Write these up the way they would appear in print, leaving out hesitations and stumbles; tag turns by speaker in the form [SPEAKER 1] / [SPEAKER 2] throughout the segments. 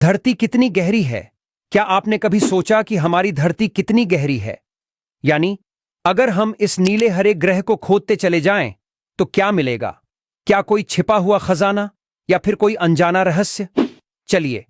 [SPEAKER 1] धरती कितनी गहरी है? क्या आपने कभी सोचा कि हमारी धरती कितनी गहरी है? यानी अगर हम इस नीले हरे ग्रह को खोदते चले जाएं, तो क्या मिलेगा? क्या कोई छिपा हुआ खजाना या फिर कोई अनजाना रहस्य? चलिए,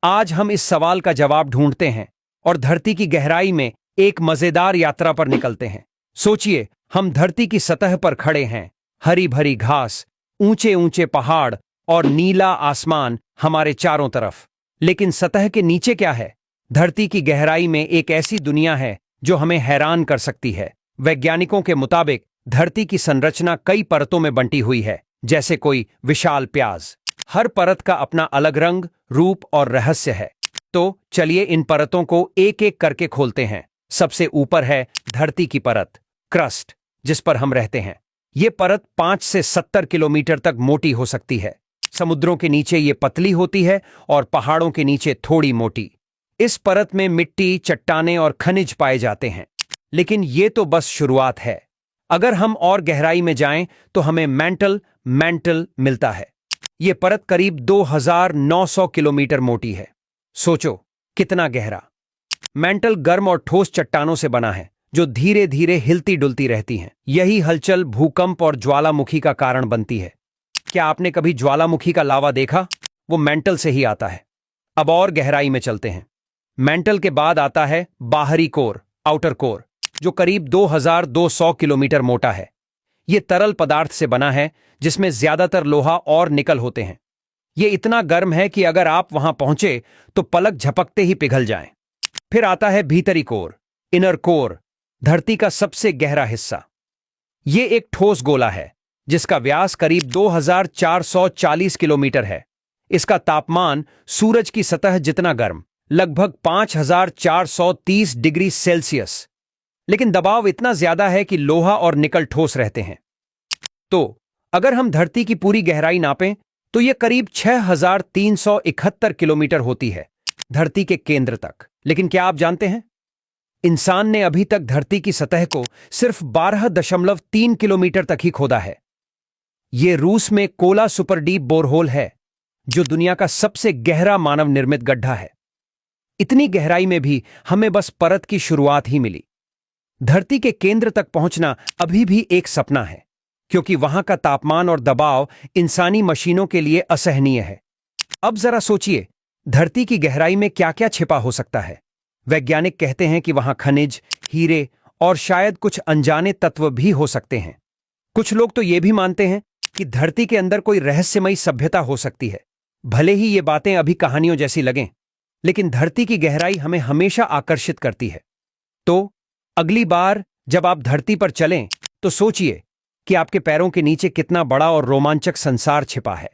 [SPEAKER 1] आज हम इस सवाल का जवाब ढूंढते हैं और धरती की गहराई में एक मजेदार यात्रा पर निकलते हैं। सोचिए, हम धरती की सतह पर खड़े हैं, हरी भरी घास, ऊंचे ऊंचे पहाड़ और नीला आसमान हमारे चारों तरफ। लेकिन सतह के नीचे क्या है? धरती की गहराई में एक ऐसी दुनिया है जो हमें हैरान कर सकती है। वैज्ञानिकों के मुताबिक धरती की संरचना कई परतों में बंटी हुई है, जैसे कोई विशाल प्याज। हर परत का अपना अलग रंग, रूप और रहस्य है। तो चलिए इन परतों को एक एक करके खोलते हैं। सबसे ऊपर है धरती की परत, क्रस्ट, जिस पर हम रहते हैं। ये परत 5 से 70 किलोमीटर तक मोटी हो सकती है। समुद्रों के नीचे ये पतली होती है और पहाड़ों के नीचे थोड़ी मोटी। इस परत में मिट्टी, चट्टानें और खनिज पाए जाते हैं। लेकिन ये तो बस शुरुआत है। अगर हम और गहराई में जाएं तो हमें मैंटल मिलता है। ये परत करीब 2900 किलोमीटर मोटी है। सोचो कितना गहरा। मैंटल गर्म और ठोस चट्टानों से बना है जो धीरे धीरे हिलती डुलती रहती हैं। यही हलचल भूकंप और ज्वालामुखी का कारण बनती है। क्या आपने कभी ज्वालामुखी का लावा देखा? वो मैंटल से ही आता है। अब और गहराई में चलते हैं। मैंटल के बाद आता है बाहरी कोर, आउटर कोर, जो करीब 2200 किलोमीटर मोटा है। ये तरल पदार्थ से बना है जिसमें ज्यादातर लोहा और निकल होते हैं। ये इतना गर्म है कि अगर आप वहां पहुंचे तो पलक झपकते ही पिघल जाएं। फिर आता है भीतरी कोर, इनर कोर, धरती का सबसे गहरा हिस्सा। ये एक ठोस गोला है जिसका व्यास करीब 2440 किलोमीटर है। इसका तापमान सूरज की सतह जितना गर्म, लगभग 5430 डिग्री सेल्सियस। लेकिन दबाव इतना ज्यादा है कि लोहा और निकल ठोस रहते हैं। तो अगर हम धरती की पूरी गहराई नापें तो यह करीब 6371 किलोमीटर होती है, धरती के केंद्र तक। लेकिन क्या आप जानते हैं, इंसान ने अभी तक धरती की सतह को सिर्फ 12.3 किलोमीटर तक ही खोदा है। यह रूस में कोला सुपर डीप बोरहोल है, जो दुनिया का सबसे गहरा मानव निर्मित गड्ढा है। इतनी गहराई में भी हमें बस परत की शुरुआत ही मिली। धरती के केंद्र तक पहुंचना अभी भी एक सपना है, क्योंकि वहां का तापमान और दबाव इंसानी मशीनों के लिए असहनीय है। अब जरा सोचिए, धरती की गहराई में क्या क्या छिपा हो सकता है। वैज्ञानिक कहते हैं कि वहां खनिज, हीरे और शायद कुछ अनजाने तत्व भी हो सकते हैं। कुछ लोग तो ये भी मानते हैं कि धरती के अंदर कोई रहस्यमयी सभ्यता हो सकती है। भले ही ये बातें अभी कहानियों जैसी लगें, लेकिन धरती की गहराई हमें हमेशा आकर्षित करती है। तो अगली बार जब आप धरती पर चलें तो सोचिए कि आपके पैरों के नीचे कितना बड़ा और रोमांचक संसार छिपा है।